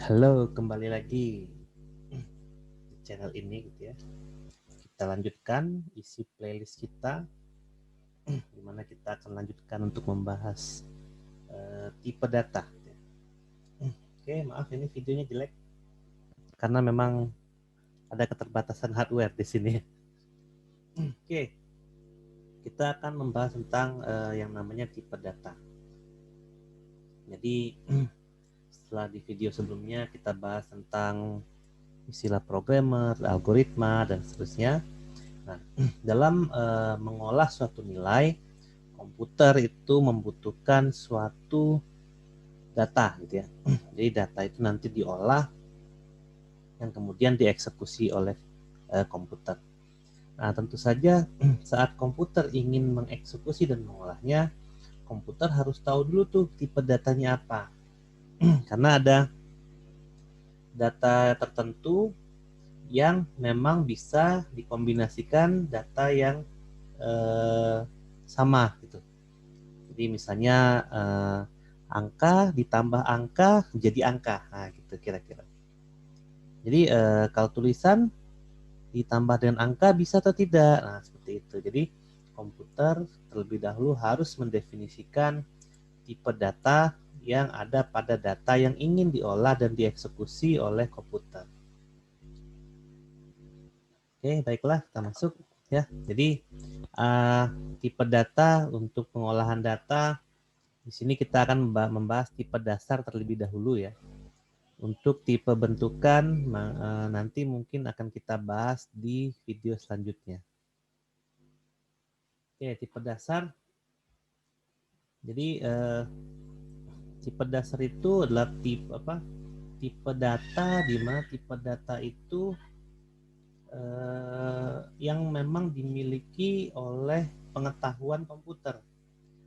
Halo, kembali lagi di channel ini gitu ya. Kita lanjutkan isi playlist kita, di mana kita akan lanjutkan untuk membahas tipe data. Oke, maaf ini videonya jelek karena memang ada keterbatasan hardware di sini. Oke, kita akan membahas tentang yang namanya tipe data. Jadi setelah di video sebelumnya kita bahas tentang istilah programmer, algoritma dan seterusnya. Nah, dalam mengolah suatu nilai, komputer itu membutuhkan suatu data gitu ya. Jadi data itu nanti diolah yang kemudian dieksekusi oleh komputer. Nah, tentu saja saat komputer ingin mengeksekusi dan mengolahnya, komputer harus tahu dulu tuh tipe datanya apa. Karena ada data tertentu yang memang bisa dikombinasikan data yang sama gitu. Jadi misalnya angka ditambah angka jadi angka, nah gitu kira-kira. Jadi kalau tulisan ditambah dengan angka bisa atau tidak, nah seperti itu. Jadi komputer terlebih dahulu harus mendefinisikan tipe data yang ada pada data yang ingin diolah dan dieksekusi oleh komputer. Oke, baiklah kita masuk ya. Jadi tipe data untuk pengolahan data. Di sini kita akan membahas tipe dasar terlebih dahulu ya. Untuk tipe bentukan nanti mungkin akan kita bahas di video selanjutnya. Oke, tipe dasar. Jadi tipe dasar itu adalah tipe apa? Tipe data di mana tipe data itu yang memang dimiliki oleh pengetahuan komputer.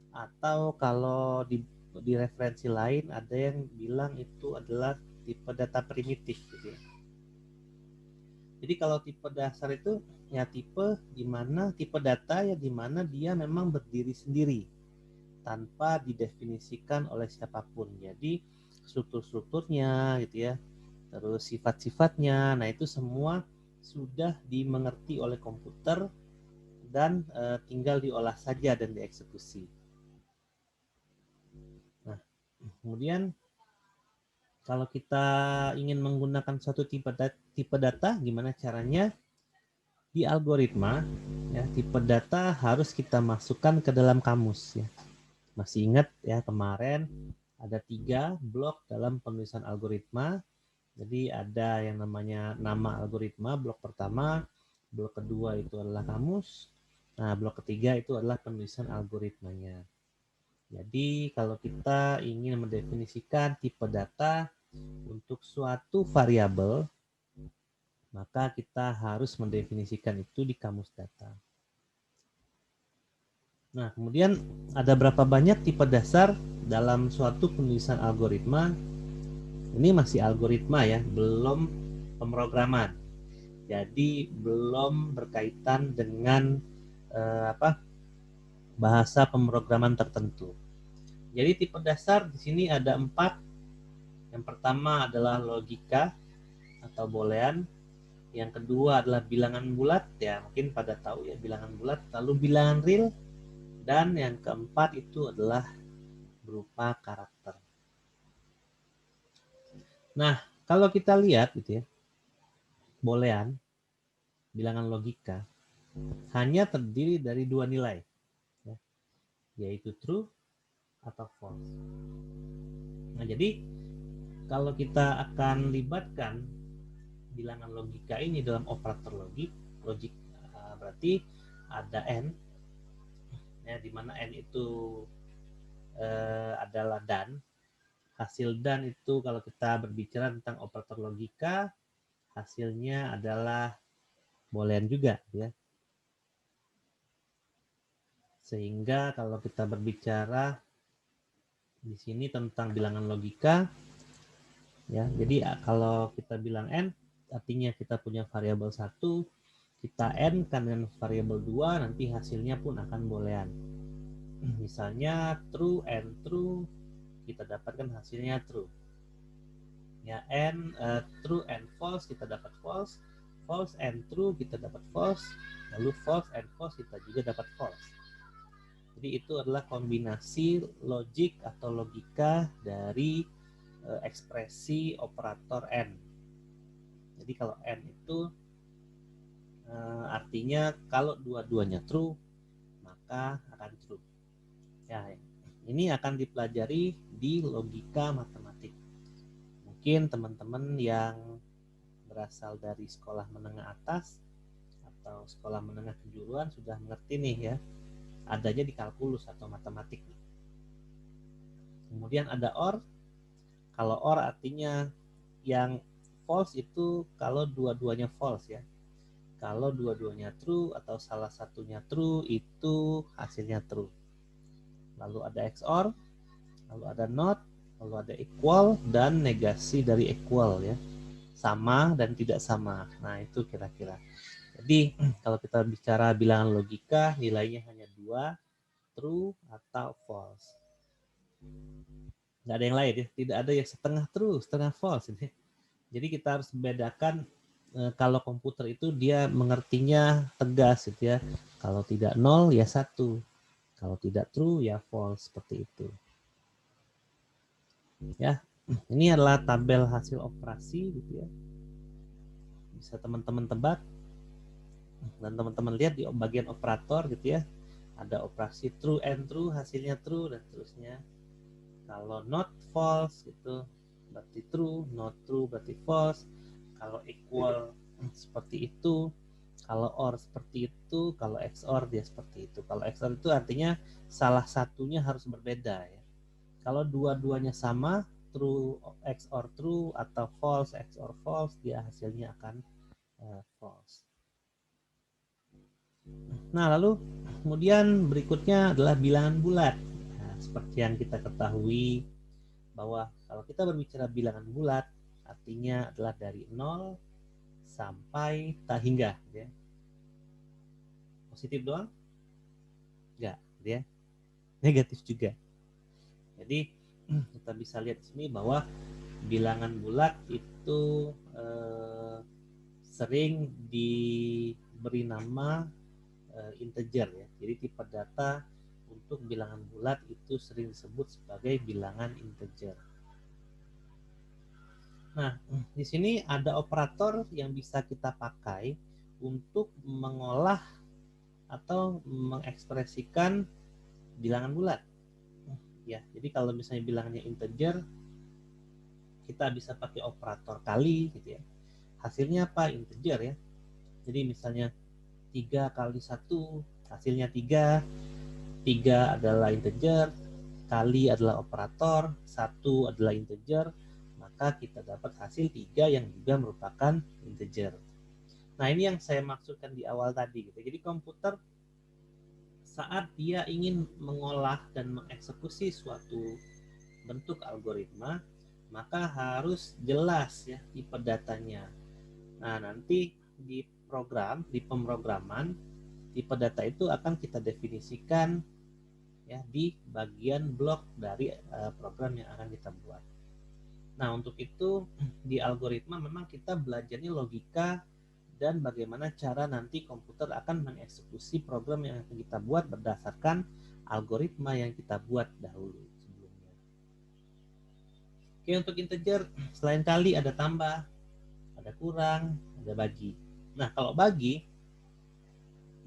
Atau kalau di referensi lain ada yang bilang itu adalah tipe data primitif gitu ya. Jadi kalau tipe dasar itu ya tipe tipe data ya di mana dia memang berdiri sendiri tanpa didefinisikan oleh siapapun. Jadi struktur-strukturnya gitu ya, terus sifat-sifatnya, nah itu semua sudah dimengerti oleh komputer dan tinggal diolah saja dan dieksekusi. Nah, kemudian kalau kita ingin menggunakan suatu tipe data, gimana caranya? Di algoritma, ya, tipe data harus kita masukkan ke dalam kamus. Ya. Masih ingat ya kemarin ada 3 blok dalam penulisan algoritma. Jadi ada yang namanya nama algoritma, blok pertama, blok kedua itu adalah kamus. Nah, blok ketiga itu adalah penulisan algoritmanya. Jadi kalau kita ingin mendefinisikan tipe data untuk suatu variabel, maka kita harus mendefinisikan itu di kamus data. Nah, kemudian ada berapa banyak tipe dasar dalam suatu penulisan algoritma? Ini masih algoritma ya, belum pemrograman. Jadi belum berkaitan dengan bahasa pemrograman tertentu. Jadi tipe dasar di sini ada 4. Yang pertama adalah logika atau boolean. Yang kedua adalah bilangan bulat, ya mungkin pada tahu ya bilangan bulat, lalu bilangan real, dan yang keempat itu adalah berupa karakter. Nah, kalau kita lihat gitu ya, boolean, bilangan logika, hanya terdiri dari 2 nilai, ya, yaitu true atau false. Nah, jadi kalau kita akan libatkan bilangan logika ini dalam operator logik berarti ada n, ya, di mana n itu adalah dan. Hasil dan itu kalau kita berbicara tentang operator logika, hasilnya adalah boolean juga ya. Sehingga kalau kita berbicara di sini tentang bilangan logika ya, jadi kalau kita bilang n artinya kita punya variabel 1, kita n kan dengan variabel 2, nanti hasilnya pun akan boolean. Misalnya true and true, kita dapatkan hasilnya true. Ya, true and false kita dapat false, false and true kita dapat false, lalu false and false kita juga dapat false. Jadi itu adalah kombinasi logik atau logika dari ekspresi operator n. Jadi kalau n itu artinya kalau dua-duanya true maka akan true. Ya, ini akan dipelajari di logika matematik. Mungkin teman-teman yang berasal dari sekolah menengah atas atau sekolah menengah kejuruan sudah mengerti nih ya, adanya di kalkulus atau matematik. Kemudian ada OR. Kalau OR artinya yang false itu kalau dua-duanya false ya. Kalau dua-duanya true atau salah satunya true itu hasilnya true. Lalu ada XOR, lalu ada NOT, lalu ada equal dan negasi dari equal ya. Sama dan tidak sama. Nah, itu kira-kira. Jadi, kalau kita bicara bilangan logika, nilainya hanya 2, true atau false. Nggak ada yang lain ya, tidak ada yang setengah true, setengah false. Jadi kita harus membedakan kalau komputer itu dia mengertinya tegas gitu ya. Kalau tidak 0 ya 1. Kalau tidak true ya false, seperti itu. Ya, ini adalah tabel hasil operasi gitu ya. Bisa teman-teman tebak dan teman-teman lihat di bagian operator gitu ya. Ada operasi true and true, hasilnya true dan seterusnya. Kalau not false gitu berarti true, not true berarti false. Kalau equal seperti itu, kalau OR seperti itu, kalau XOR dia seperti itu. Kalau XOR itu artinya salah satunya harus berbeda ya. Kalau dua-duanya sama, true XOR true atau false XOR false, dia hasilnya akan false. Nah, lalu kemudian berikutnya adalah bilangan bulat. Nah, seperti yang kita ketahui bahwa kalau kita berbicara bilangan bulat, artinya adalah dari 0 sampai tak hingga. Ya. Positif doang? Enggak, ya. Negatif juga. Jadi kita bisa lihat di sini bahwa bilangan bulat itu sering diberi nama integer ya. Jadi tipe data untuk bilangan bulat itu sering disebut sebagai bilangan integer. Nah, di sini ada operator yang bisa kita pakai untuk mengolah atau mengekspresikan bilangan bulat. Ya, jadi kalau misalnya bilangannya integer, kita bisa pakai operator kali gitu ya. Hasilnya apa? Integer ya. Jadi misalnya 3 kali 1 hasilnya 3. 3 adalah integer, kali adalah operator, 1 adalah integer, maka kita dapat hasil 3 yang juga merupakan integer. Nah, ini yang saya maksudkan di awal tadi gitu. Jadi komputer saat dia ingin mengolah dan mengeksekusi suatu bentuk algoritma, maka harus jelas ya tipe datanya. Nah, nanti di program, di pemrograman, tipe data itu akan kita definisikan ya di bagian blok dari program yang akan kita buat. Nah, untuk itu di algoritma memang kita belajarnya logika dan bagaimana cara nanti komputer akan mengeksekusi program yang akan kita buat berdasarkan algoritma yang kita buat dahulu sebelumnya. Oke, untuk integer selain kali ada tambah, ada kurang, ada bagi. Nah, kalau bagi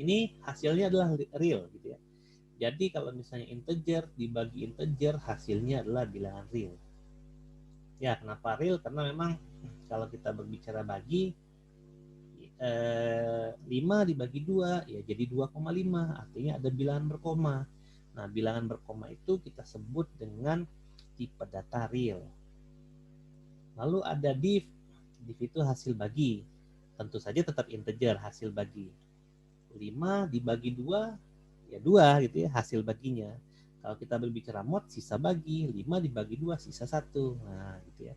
ini hasilnya adalah real gitu ya. Jadi kalau misalnya integer dibagi integer, hasilnya adalah bilangan real. Ya, kenapa real? Karena memang kalau kita berbicara bagi 5 dibagi 2 ya jadi 2,5, artinya ada bilangan berkoma. Nah, bilangan berkoma itu kita sebut dengan tipe data real. Lalu ada div. Div itu hasil bagi. Tentu saja tetap integer hasil bagi. 5 dibagi 2 ya 2 gitu ya hasil baginya. Kalau kita berbicara mod sisa bagi, 5 dibagi 2 sisa 1. Nah, gitu ya.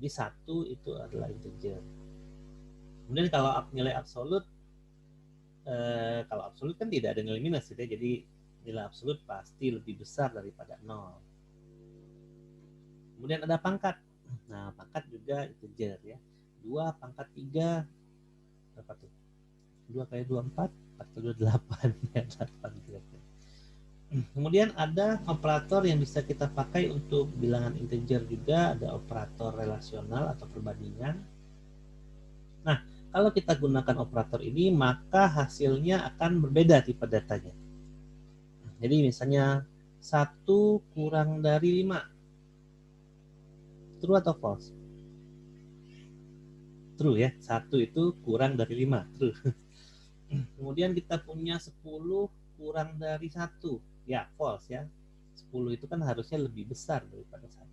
Jadi 1 itu adalah integer. Kemudian kalau nilai absolut kalau absolut kan tidak ada nilai minus gitu ya. Jadi nilai absolut pasti lebih besar daripada 0. Kemudian ada pangkat. Nah, pangkat juga integer ya. 2 pangkat 3 berapa tuh? 2 kali 2 4, 4 kali 2 8 ya, 8 kira-kira. Kemudian ada operator yang bisa kita pakai untuk bilangan integer juga, ada operator relasional atau perbandingan. Nah, kalau kita gunakan operator ini, maka hasilnya akan berbeda tipe datanya. Jadi misalnya 1 kurang dari 5. True atau false? True ya, 1 itu kurang dari 5, true. Kemudian kita punya 10 kurang dari 1. Ya, false ya. 10 itu kan harusnya lebih besar daripada 1.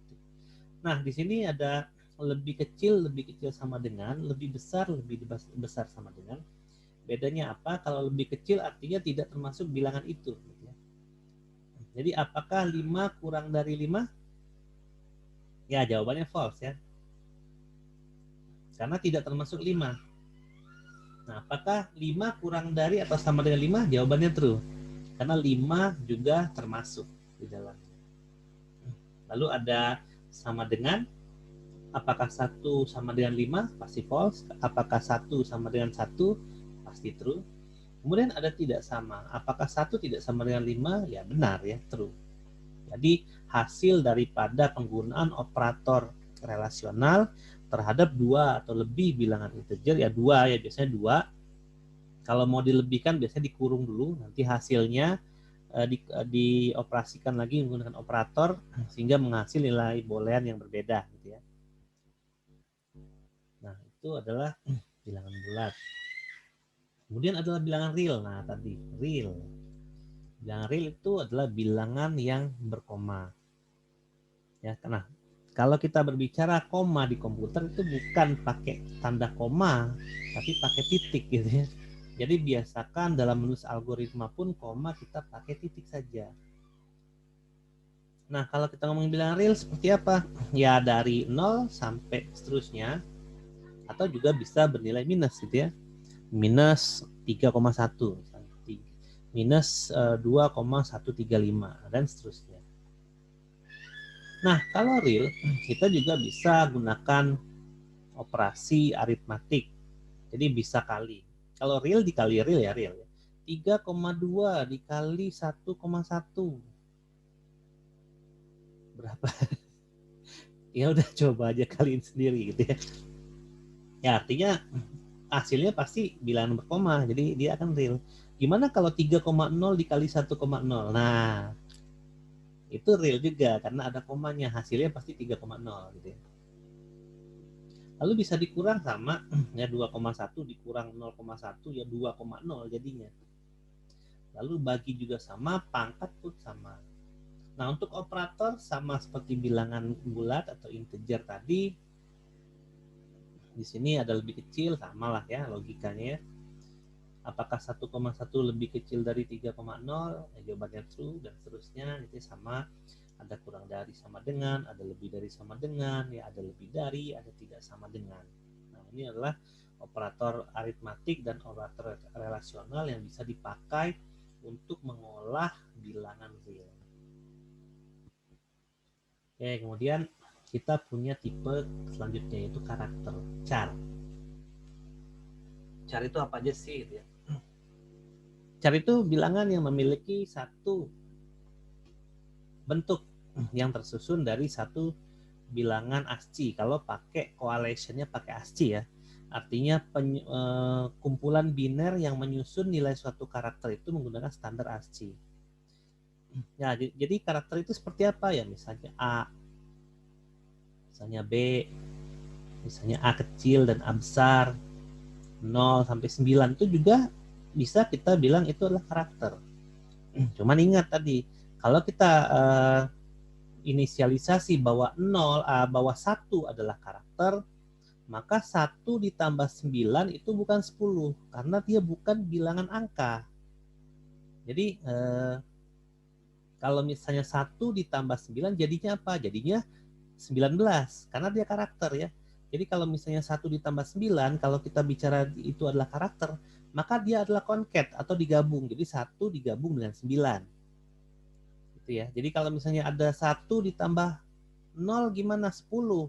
Nah, di sini ada lebih kecil sama dengan, lebih besar sama dengan. Bedanya apa? Kalau lebih kecil artinya tidak termasuk bilangan itu. Jadi apakah 5 kurang dari 5? Ya, jawabannya false ya. Karena tidak termasuk 5. Nah, apakah 5 kurang dari atau sama dengan 5? Jawabannya true. Karena 5 juga termasuk di dalamnya. Lalu ada sama dengan, apakah 1 sama dengan 5? Pasti false. Apakah 1 sama dengan 1? Pasti true. Kemudian ada tidak sama. Apakah 1 tidak sama dengan 5? Ya benar ya, true. Jadi hasil daripada penggunaan operator relasional terhadap 2 atau lebih bilangan integer, ya 2 ya, biasanya 2. Kalau mau dilebihkan biasanya dikurung dulu, nanti hasilnya dioperasikan lagi menggunakan operator sehingga menghasil nilai boolean yang berbeda gitu ya. Nah, itu adalah bilangan bulat. Kemudian adalah bilangan real. Nah, tadi real. Bilangan real itu adalah bilangan yang berkoma. Ya, karena kalau kita berbicara koma di komputer itu bukan pakai tanda koma, tapi pakai titik gitu ya. Jadi biasakan dalam menulis algoritma pun koma kita pakai titik saja. Nah, kalau kita ngomongin bilangan real seperti apa? Ya dari 0 sampai seterusnya, atau juga bisa bernilai minus gitu ya. Minus 3,1, minus 2,135 dan seterusnya. Nah, kalau real, kita juga bisa gunakan operasi aritmatik. Jadi bisa kali. Kalau real dikali real ya real. 3,2 dikali 1,1. Berapa? Ya udah coba aja kaliin sendiri gitu ya. Ya artinya hasilnya pasti bilangan berkoma. Jadi dia akan real. Gimana kalau 3,0 dikali 1,0? Nah, itu real juga karena ada komanya, hasilnya pasti 3,0 gitu ya. Lalu bisa dikurang sama ya 2,1 dikurang 0,1 ya 2,0 jadinya. Lalu bagi juga sama, pangkat pun sama. Nah, untuk operator sama seperti bilangan bulat atau integer tadi. Di sini ada lebih kecil, sama lah ya logikanya ya. Apakah 1,1 lebih kecil dari 3,0? Ya, jawabannya true dan seterusnya. Itu sama, ada kurang dari sama dengan, ada lebih dari sama dengan, ya ada lebih dari, ada tidak sama dengan. Nah, ini adalah operator aritmatik dan operator relasional yang bisa dipakai untuk mengolah bilangan real. Oke, kemudian kita punya tipe selanjutnya yaitu karakter char. Char itu apa aja sih? Gitu ya. Char itu bilangan yang memiliki satu bentuk yang tersusun dari satu bilangan ASCII. Kalau pakai coalationnya pakai ASCII ya, artinya kumpulan biner yang menyusun nilai suatu karakter itu menggunakan standar ASCII. Ya, jadi karakter itu seperti apa ya? Misalnya A, misalnya B, misalnya A kecil dan A besar, 0 sampai 9 itu juga bisa kita bilang itu adalah karakter. Cuman ingat tadi, kalau kita inisialisasi bahwa 0, bahwa 1 adalah karakter, maka 1 ditambah 9 itu bukan 10, karena dia bukan bilangan angka. Jadi kalau misalnya 1 ditambah 9 jadinya apa? Jadinya 19, karena dia karakter ya. Jadi kalau misalnya 1 ditambah 9, kalau kita bicara itu adalah karakter, maka dia adalah concat atau digabung. Jadi 1 digabung dengan 9. Gitu ya. Jadi kalau misalnya ada 1 ditambah 0 gimana 10,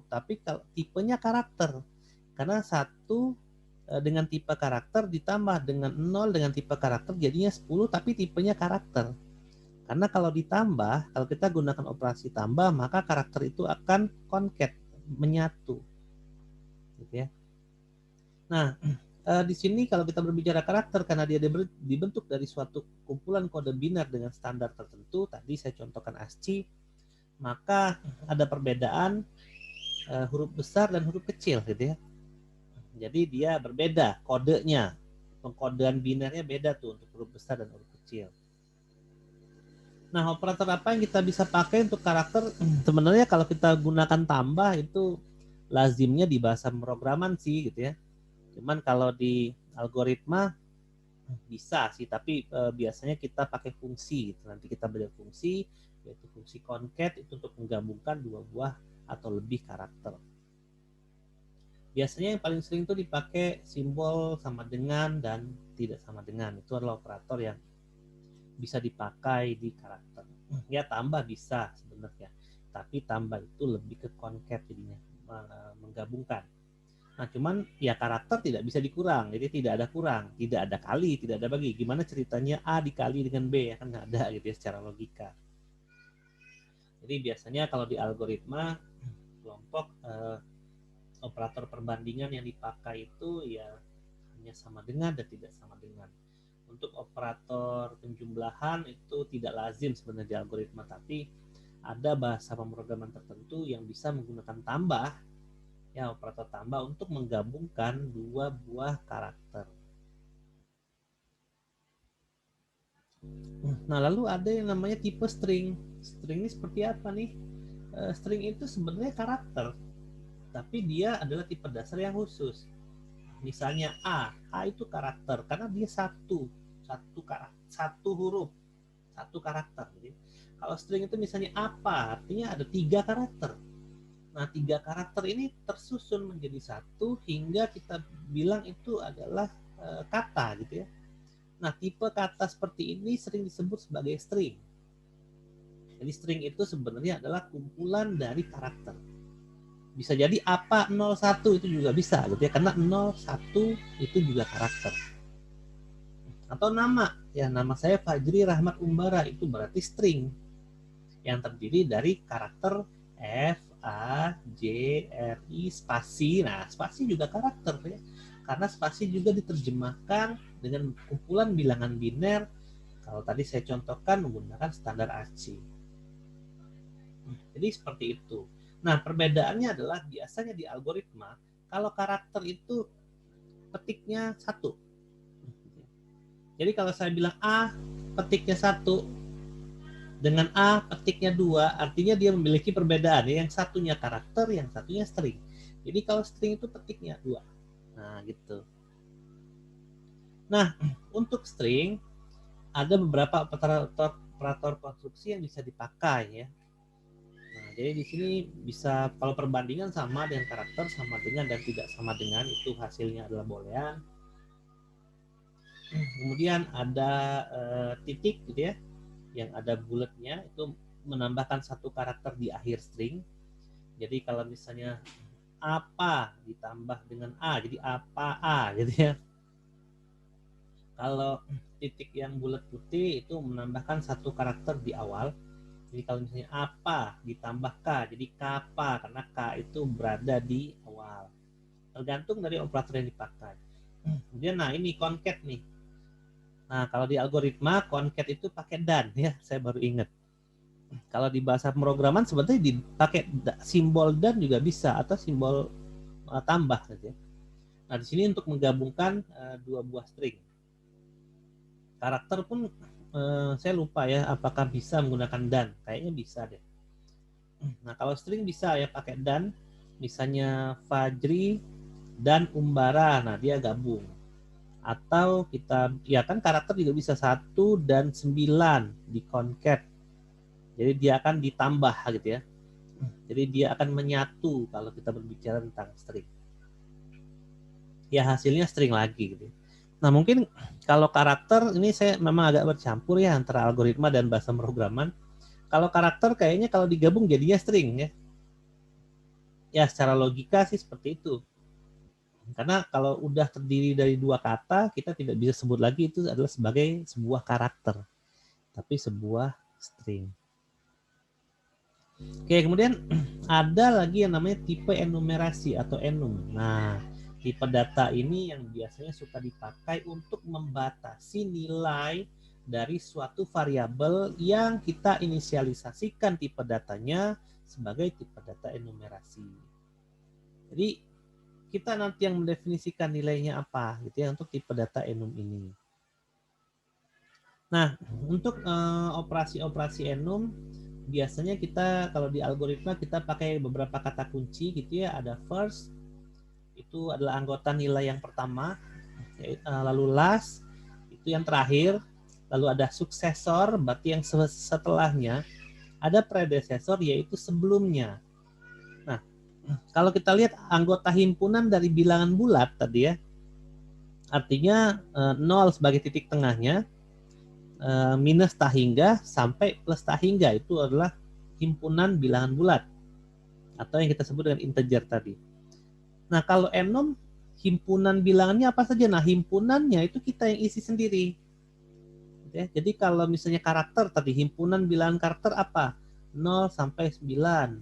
tapi kalau tipenya karakter. Karena 1 dengan tipe karakter ditambah dengan 0 dengan tipe karakter jadinya 10 tapi tipenya karakter. Karena kalau ditambah, kalau kita gunakan operasi tambah, maka karakter itu akan concat, menyatu. Gitu ya. Nah, di sini kalau kita berbicara karakter, karena dia dibentuk dari suatu kumpulan kode biner dengan standar tertentu, tadi saya contohkan ASCII, maka ada perbedaan huruf besar dan huruf kecil gitu ya. Jadi dia berbeda kodenya, pengkodean binernya beda tuh untuk huruf besar dan huruf kecil. Nah, operator apa yang kita bisa pakai untuk karakter? Sebenarnya kalau kita gunakan tambah itu lazimnya di bahasa pemrograman sih gitu ya. Cuman kalau di algoritma bisa sih, tapi biasanya kita pakai fungsi gitu. Nanti kita belajar fungsi, yaitu fungsi concat itu untuk menggabungkan dua buah atau lebih karakter. Biasanya yang paling sering itu dipakai simbol sama dengan dan tidak sama dengan. Itu adalah operator yang bisa dipakai di karakter. Ya tambah bisa sebenarnya, tapi tambah itu lebih ke concat jadinya, menggabungkan. Nah cuman ya karakter tidak bisa dikurang, jadi tidak ada kurang, tidak ada kali, tidak ada bagi. Gimana ceritanya A dikali dengan B, ya kan nggak ada gitu ya secara logika. Jadi biasanya kalau di algoritma kelompok operator perbandingan yang dipakai itu ya hanya sama dengan dan tidak sama dengan. Untuk operator penjumlahan itu tidak lazim sebenarnya di algoritma, tapi ada bahasa pemrograman tertentu yang bisa menggunakan tambah, ya operator tambah untuk menggabungkan dua buah karakter. Nah lalu ada yang namanya tipe string. String ini seperti apa nih? String itu sebenarnya karakter, tapi dia adalah tipe dasar yang khusus. Misalnya A itu karakter karena dia satu huruf, satu karakter. Jadi, kalau string itu misalnya apa, artinya ada 3 karakter. Nah, 3 karakter ini tersusun menjadi satu hingga kita bilang itu adalah kata gitu ya. Nah, tipe kata seperti ini sering disebut sebagai string. Jadi string itu sebenarnya adalah kumpulan dari karakter. Bisa jadi apa 01 itu juga bisa gitu ya, karena 01 itu juga karakter. Atau nama, ya nama saya Fajri Rahmat Umbara, itu berarti string yang terdiri dari karakter F, A, J, R, I, spasi. Nah, spasi juga karakter ya, karena spasi juga diterjemahkan dengan kumpulan bilangan biner. Kalau tadi saya contohkan menggunakan standar ASCII. Jadi seperti itu. Nah, perbedaannya adalah biasanya di algoritma, kalau karakter itu petiknya 1. Jadi kalau saya bilang A petiknya 1 dengan A petiknya 2, artinya dia memiliki perbedaan. Yang satunya karakter, yang satunya string. Jadi kalau string itu petiknya 2. Nah, gitu. Nah, untuk string ada beberapa operator konstruksi yang bisa dipakai ya. Nah, jadi di sini bisa kalau perbandingan sama dengan karakter, sama dengan dan tidak sama dengan, itu hasilnya adalah boolean. Kemudian ada titik gitu ya, yang ada bulatnya, itu menambahkan satu karakter di akhir string. Jadi kalau misalnya apa ditambah dengan A, jadi apa A gitu ya. Kalau titik yang bulat putih itu menambahkan satu karakter di awal. Jadi kalau misalnya apa ditambah K, jadi kapa, karena K itu berada di awal. Tergantung dari operator yang dipakai. Kemudian nah ini concat nih. Nah kalau di algoritma concat itu pakai dan ya, saya baru ingat. Kalau di bahasa pemrograman sebenarnya dipakai simbol dan juga bisa, atau simbol tambah saja. Nah di sini untuk menggabungkan dua buah string. Karakter pun saya lupa ya apakah bisa menggunakan dan, kayaknya bisa deh. Nah kalau string bisa ya pakai dan, misalnya Fajri dan Umbara, nah dia gabung. Atau kita ya kan karakter juga bisa 1 dan 9 di concat, jadi dia akan ditambah gitu ya, jadi dia akan menyatu kalau kita berbicara tentang string. Ya hasilnya string lagi gitu. Nah mungkin kalau karakter ini saya memang agak bercampur ya antara algoritma dan bahasa pemrograman. Kalau karakter kayaknya kalau digabung jadinya string ya. ya secara logika sih seperti itu. Karena kalau udah terdiri dari dua kata, kita tidak bisa sebut lagi itu adalah sebagai sebuah karakter, tapi sebuah string. Oke, kemudian ada lagi yang namanya tipe enumerasi atau enum. Nah, tipe data ini yang biasanya suka dipakai untuk membatasi nilai dari suatu variabel yang kita inisialisasikan tipe datanya sebagai tipe data enumerasi. Jadi kita nanti yang mendefinisikan nilainya apa gitu ya untuk tipe data enum ini. Nah, untuk operasi-operasi enum biasanya kita kalau di algoritma kita pakai beberapa kata kunci gitu ya. Ada first, itu adalah anggota nilai yang pertama, lalu last itu yang terakhir, lalu ada suksesor berarti yang setelahnya, ada predecessor yaitu sebelumnya. Nah, kalau kita lihat anggota himpunan dari bilangan bulat tadi ya, artinya 0 sebagai titik tengahnya, minus tak hingga sampai plus tak hingga itu adalah himpunan bilangan bulat atau yang kita sebut dengan integer tadi. Nah, kalau enum himpunan bilangannya apa saja? Nah, himpunannya itu kita yang isi sendiri. Ya, jadi kalau misalnya karakter tadi, himpunan bilangan karakter apa? 0 sampai 9.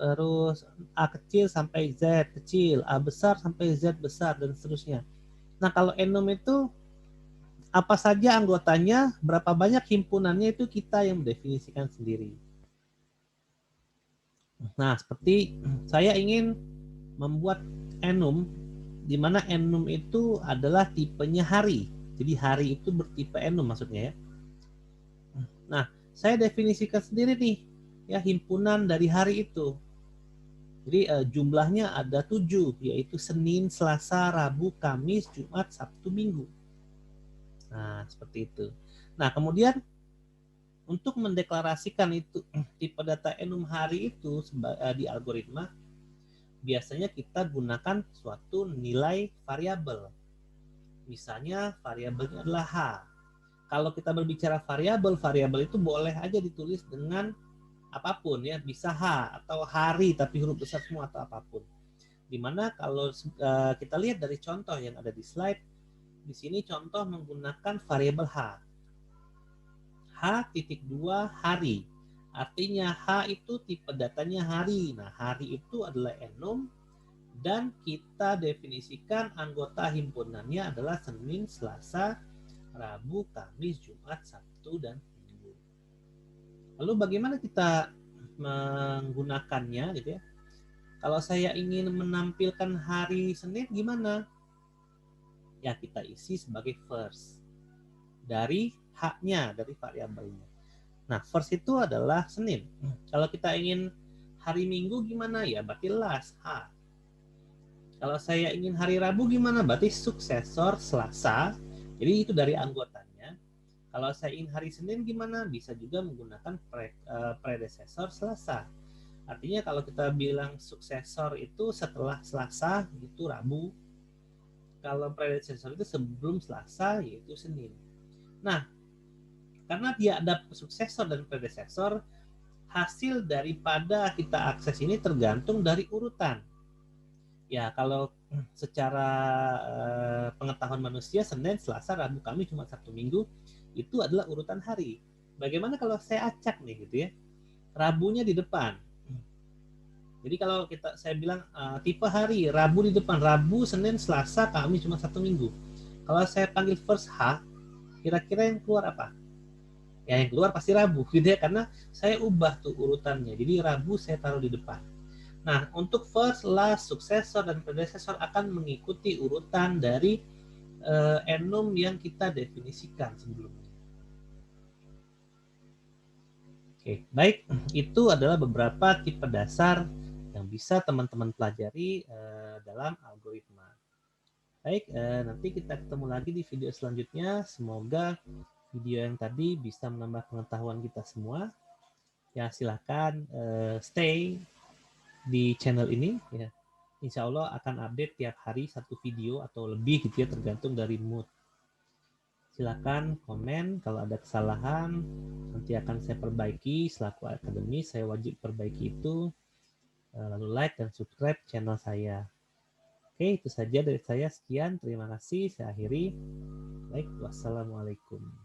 Terus A kecil sampai Z kecil, A besar sampai Z besar, dan seterusnya. Nah, kalau enum itu apa saja anggotanya, berapa banyak himpunannya itu kita yang mendefinisikan sendiri. Nah, seperti saya ingin membuat enum, di mana enum itu adalah tipenya hari. Jadi hari itu bertipe enum maksudnya ya. Nah, saya definisikan sendiri nih, ya himpunan dari hari itu. Jadi jumlahnya ada 7, yaitu Senin, Selasa, Rabu, Kamis, Jumat, Sabtu, Minggu. Nah, seperti itu. Nah, kemudian untuk mendeklarasikan itu tipe data enum hari itu di algoritma, biasanya kita gunakan suatu nilai variabel. Misalnya variabelnya adalah H. Kalau kita berbicara variabel, variabel itu boleh aja ditulis dengan apapun ya, bisa H atau hari tapi huruf besar semua atau apapun. Dimana kalau kita lihat dari contoh yang ada di slide, di sini contoh menggunakan variabel H. H.2 hari. Artinya H itu tipe datanya hari. Nah, hari itu adalah enum dan kita definisikan anggota himpunannya adalah Senin, Selasa, Rabu, Kamis, Jumat, Sabtu, dan Minggu. Lalu bagaimana kita menggunakannya gitu ya? Kalau saya ingin menampilkan hari Senin gimana? Ya kita isi sebagai first dari H-nya, dari variabelnya. Nah, first itu adalah Senin. Kalau kita ingin hari Minggu gimana? Ya berarti last, H. Kalau saya ingin hari Rabu gimana? Berarti suksesor Selasa. Jadi itu dari anggotanya. Kalau saya ingin hari Senin gimana? Bisa juga menggunakan predecessor Selasa. Artinya kalau kita bilang suksesor itu setelah Selasa, itu Rabu. Kalau predecessor itu sebelum Selasa, yaitu Senin. Nah, karena dia ada suksesor dan predecessor, hasil daripada kita akses ini tergantung dari urutan. Ya, kalau secara pengetahuan manusia, Senin, Selasa, Rabu, Kamis, Jumat, Sabtu, Minggu, itu adalah urutan hari. Bagaimana kalau saya acak nih gitu ya, Rabunya di depan. Jadi kalau saya bilang tipe hari, Rabu di depan, Rabu, Senin, Selasa, Kamis, Jumat, Sabtu, Minggu. Kalau saya panggil first H, kira-kira yang keluar apa? Ya yang keluar pasti Rabu gitu ya, karena saya ubah tuh urutannya. Jadi Rabu saya taruh di depan. Nah, untuk first, last, successor, dan predecessor akan mengikuti urutan dari enum yang kita definisikan sebelumnya. Oke, baik. Itu adalah beberapa tipe dasar yang bisa teman-teman pelajari dalam algoritma. Baik, nanti kita ketemu lagi di video selanjutnya. Semoga video yang tadi bisa menambah pengetahuan kita semua. Ya, silakan stay di channel ini. Ya. Insya Allah akan update tiap hari satu video atau lebih gitu ya, tergantung dari mood. Silakan komen kalau ada kesalahan, nanti akan saya perbaiki selaku akademis, saya wajib perbaiki itu. lalu like dan subscribe channel saya. Oke, itu saja dari saya. Sekian, terima kasih. Saya akhiri. Baik, wassalamualaikum.